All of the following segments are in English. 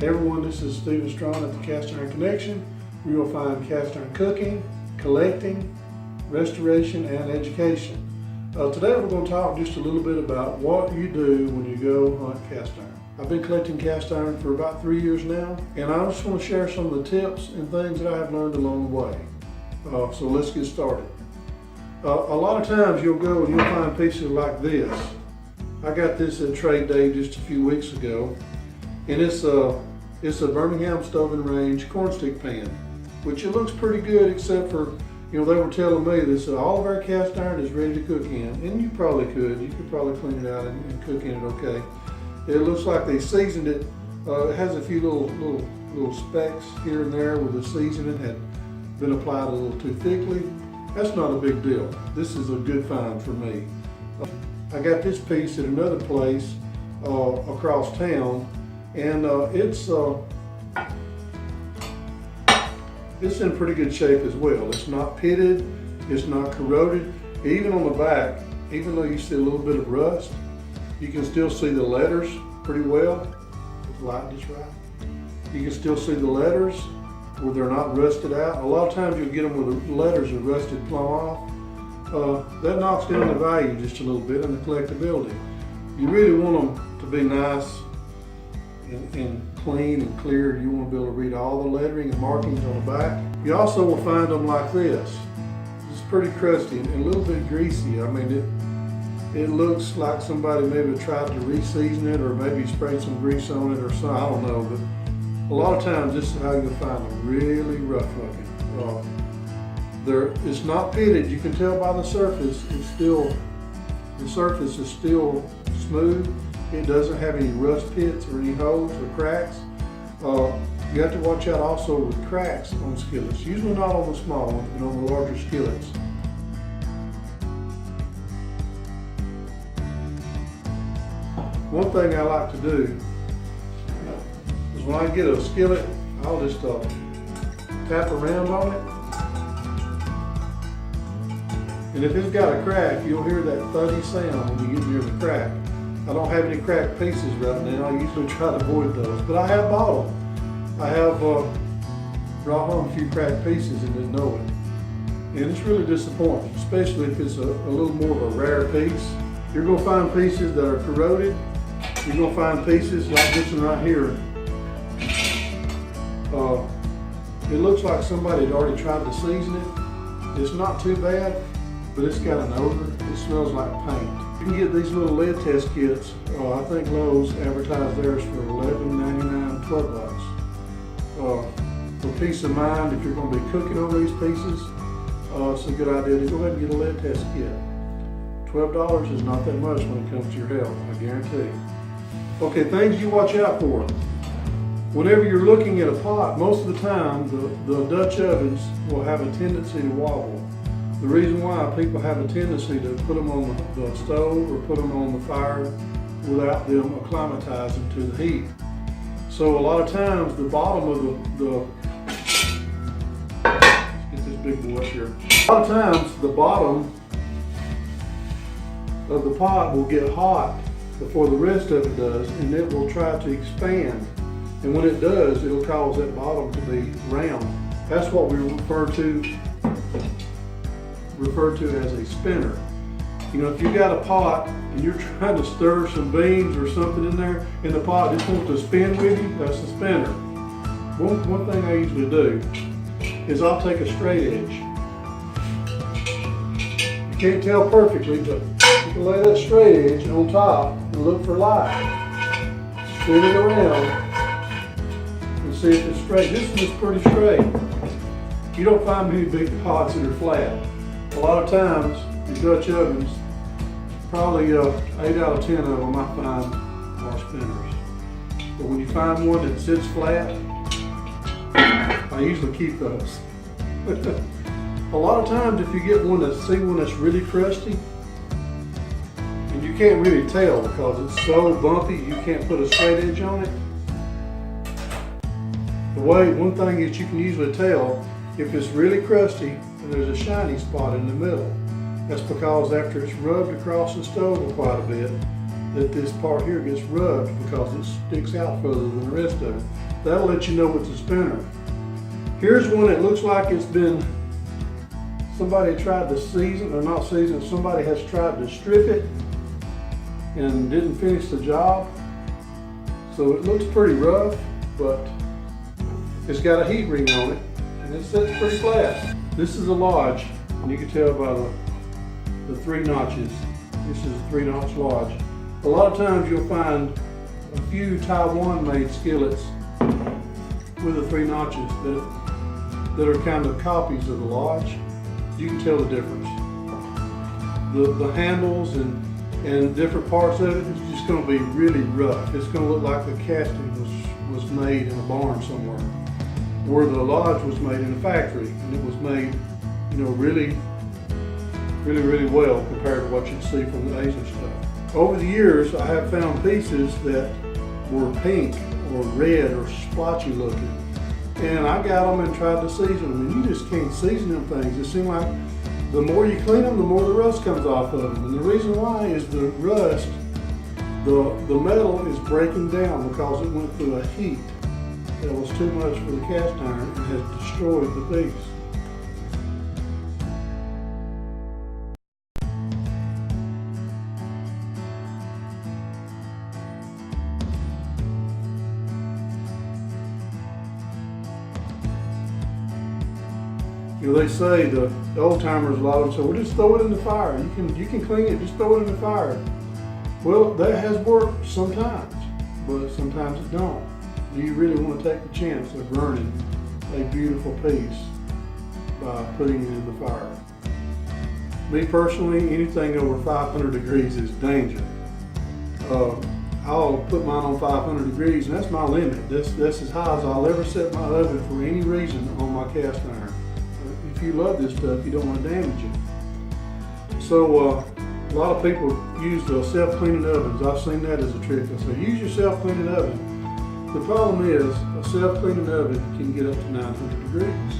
Hey everyone, this is Stephen Strong at the Cast Iron Connection. We will find cast iron cooking, collecting, restoration, and education. Today we're going to talk just a little bit about what you do when you go hunt cast iron. I've been collecting cast iron for about 3 years now, and I just want to share some of the tips and things that I have learned along the way. So let's get started. A lot of times you'll go and you'll find pieces like this. I got this at Trade Day just a few weeks ago, and it's a Birmingham Stove and Range cornstick pan, which it looks pretty good, except for, they were telling me that all of our cast iron is ready to cook in, and you probably could. You could probably clean it out and cook in it okay. It looks like they seasoned it. It has a few little specks here and there where the seasoning had been applied a little too thickly. That's not a big deal. This is a good find for me. I got this piece at another place across town, and it's in pretty good shape as well. It's not pitted, it's not corroded. Even on the back, even though you see a little bit of rust, you can still see the letters pretty well. If the light is right, you can still see the letters where they're not rusted out. A lot of times you'll get them where the letters are rusted plumb off. That knocks down the value just a little bit and the collectability. You really want them to be nice and clean and clear. You want to be able to read all the lettering and markings on the back. You also will find them like this. It's pretty crusty and a little bit greasy. I mean, it looks like somebody maybe tried to re-season it, or maybe sprayed some grease on it or something. I don't know, but a lot of times this is how you'll find them really rough looking. It's not pitted. You can tell by the surface. The surface is still smooth. It doesn't have any rust pits or any holes or cracks. You have to watch out also with cracks on skillets. Usually not on the small ones, but on the larger skillets. One thing I like to do is when I get a skillet, I'll just tap around on it. And if it's got a crack, you'll hear that thuddy sound when you get near the crack. I don't have any cracked pieces right now. I usually try to avoid those, but I have bought them. I have brought home a few cracked pieces and didn't know it. And it's really disappointing, especially if it's a little more of a rare piece. You're going to find pieces that are corroded. You're going to find pieces like this one right here. It looks like somebody had already tried to season it. It's not too bad, but it's got an odor. It smells like paint. You can get these little lead test kits. I think Lowe's advertised theirs for $11.99, $12. For peace of mind, if you're going to be cooking on these pieces, it's a good idea to go ahead and get a lead test kit. $12 is not that much when it comes to your health, I guarantee. Okay, things you watch out for. Whenever you're looking at a pot, most of the time the Dutch ovens will have a tendency to wobble. The reason why people have a tendency to put them on the stove or put them on the fire without them acclimatizing to the heat. So a lot of times the bottom of let's get this big boy up here. A lot of times the bottom of the pot will get hot before the rest of it does, and it will try to expand. And when it does, it'll cause that bottom to be round. That's what we refer to as a spinner. If you got a pot and you're trying to stir some beans or something in there, and the pot just wants to spin with you, that's a spinner. One thing I usually do is I'll take a straight edge. You can't tell perfectly, but you can lay that straight edge on top and look for light. Spin it around and see if it's straight. This one is pretty straight. You don't find many big pots that are flat. A lot of times, the Dutch ovens, probably 8 out of 10 of them I find are spinners. But when you find one that sits flat, I usually keep those. A lot of times if you get one that's really crusty, and you can't really tell because it's so bumpy, you can't put a straight edge on it. One thing that you can usually tell, if it's really crusty and there's a shiny spot in the middle, that's because after it's rubbed across the stove quite a bit, that this part here gets rubbed because it sticks out further than the rest of it. That'll let you know it's a spinner. Here's one that looks like it's been, somebody tried to season, or not season, somebody has tried to strip it and didn't finish the job. So it looks pretty rough, but it's got a heat ring on it and it sits pretty flat. This is a lodge, and you can tell by the 3 notches. This is a 3-notch lodge. A lot of times you'll find a few Taiwan-made skillets with the 3 notches that are kind of copies of the lodge. You can tell the difference. The handles and different parts of it is just going to be really rough. It's going to look like the casting was made in a barn somewhere, where the lodge was made in a factory, and it was made, you know, really well compared to what you'd see from the Asian stuff. Over the years, I have found pieces that were pink or red or splotchy looking, and I got them and tried to season them, and you just can't season them things. It seems like the more you clean them, the more the rust comes off of them. And the reason why is the rust, the metal is breaking down because it went through a heat that was too much for the cast iron and has destroyed the piece. You know, they say, the old timers, a lot of them say, well, just throw it in the fire. You can clean it, just throw it in the fire. Well, that has worked sometimes, but sometimes it don't. Do you really want to take the chance of burning a beautiful piece by putting it in the fire? Me personally, anything over 500 degrees is danger. I'll put mine on 500 degrees, and that's my limit. That's as high as I'll ever set my oven for any reason on my cast iron. If you love this stuff, you don't want to damage it. So a lot of people use self-cleaning ovens. I've seen that as a trick. I say, use your self-cleaning oven. The problem is, a self-cleaning oven can get up to 900 degrees.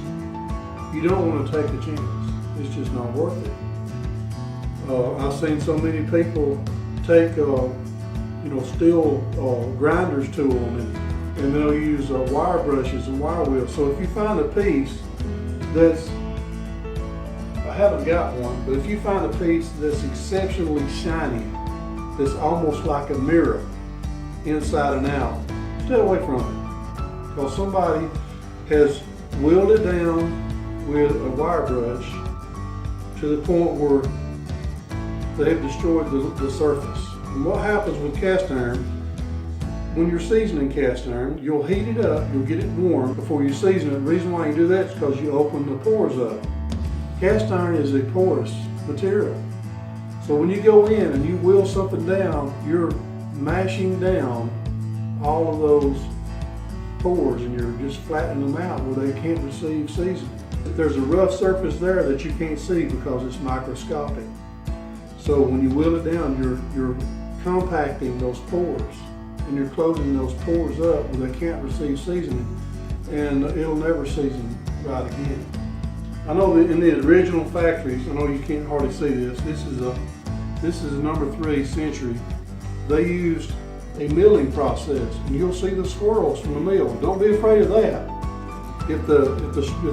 You don't want to take a chance. It's just not worth it. I've seen so many people take steel grinders to them, and they'll use wire brushes and wire wheels. So if you find a piece that's, I haven't got one, but if you find a piece that's exceptionally shiny, that's almost like a mirror inside and out, stay away from it. Because somebody has wheeled it down with a wire brush to the point where they have destroyed the surface. And what happens with cast iron, when you're seasoning cast iron, you'll heat it up, you'll get it warm before you season it. The reason why you do that is because you open the pores up. Cast iron is a porous material. So when you go in and you wheel something down, you're mashing down all of those pores and you're just flattening them out where they can't receive seasoning. There's a rough surface there that you can't see because it's microscopic. So when you wheel it down, you're compacting those pores and you're closing those pores up where they can't receive seasoning, and it'll never season right again. I know that in the original factories, I know you can't hardly see this. This is a number 3 century. They used a milling process, and you'll see the swirls from the mill. Don't be afraid of that. If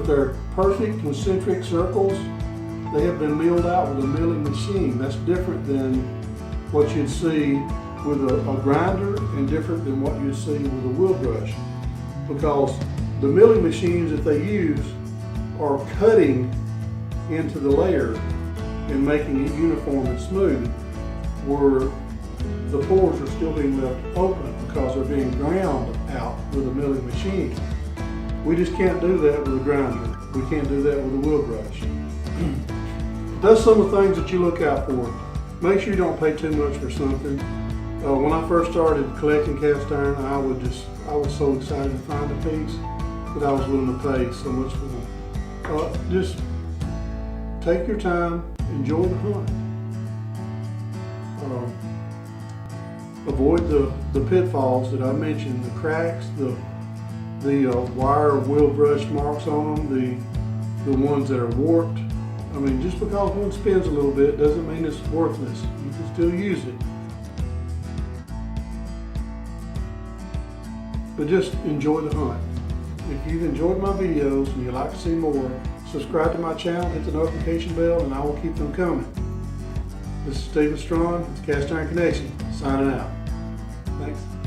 they're perfect concentric circles, they have been milled out with a milling machine. That's different than what you'd see with a grinder and different than what you'd see with a wheel brush. Because the milling machines that they use are cutting into the layer and making it uniform and smooth, where the pores are still being left open because they're being ground out with a milling machine. We just can't do that with a grinder. We can't do that with a wheel brush. That's some of the things that you look out for. Make sure you don't pay too much for something. When I first started collecting cast iron, I was so excited to find a piece that I was willing to pay so much for it. Just take your time, enjoy the hunt. Avoid the pitfalls that I mentioned, the cracks, the wire wheel brush marks on them, the ones that are warped. I mean, just because one spins a little bit doesn't mean it's worthless. You can still use it. but just enjoy the hunt. If you've enjoyed my videos and you'd like to see more, subscribe to my channel, hit the notification bell, and I will keep them coming. This is Stephen Strawn with Cast Iron Connection, signing out. Thanks.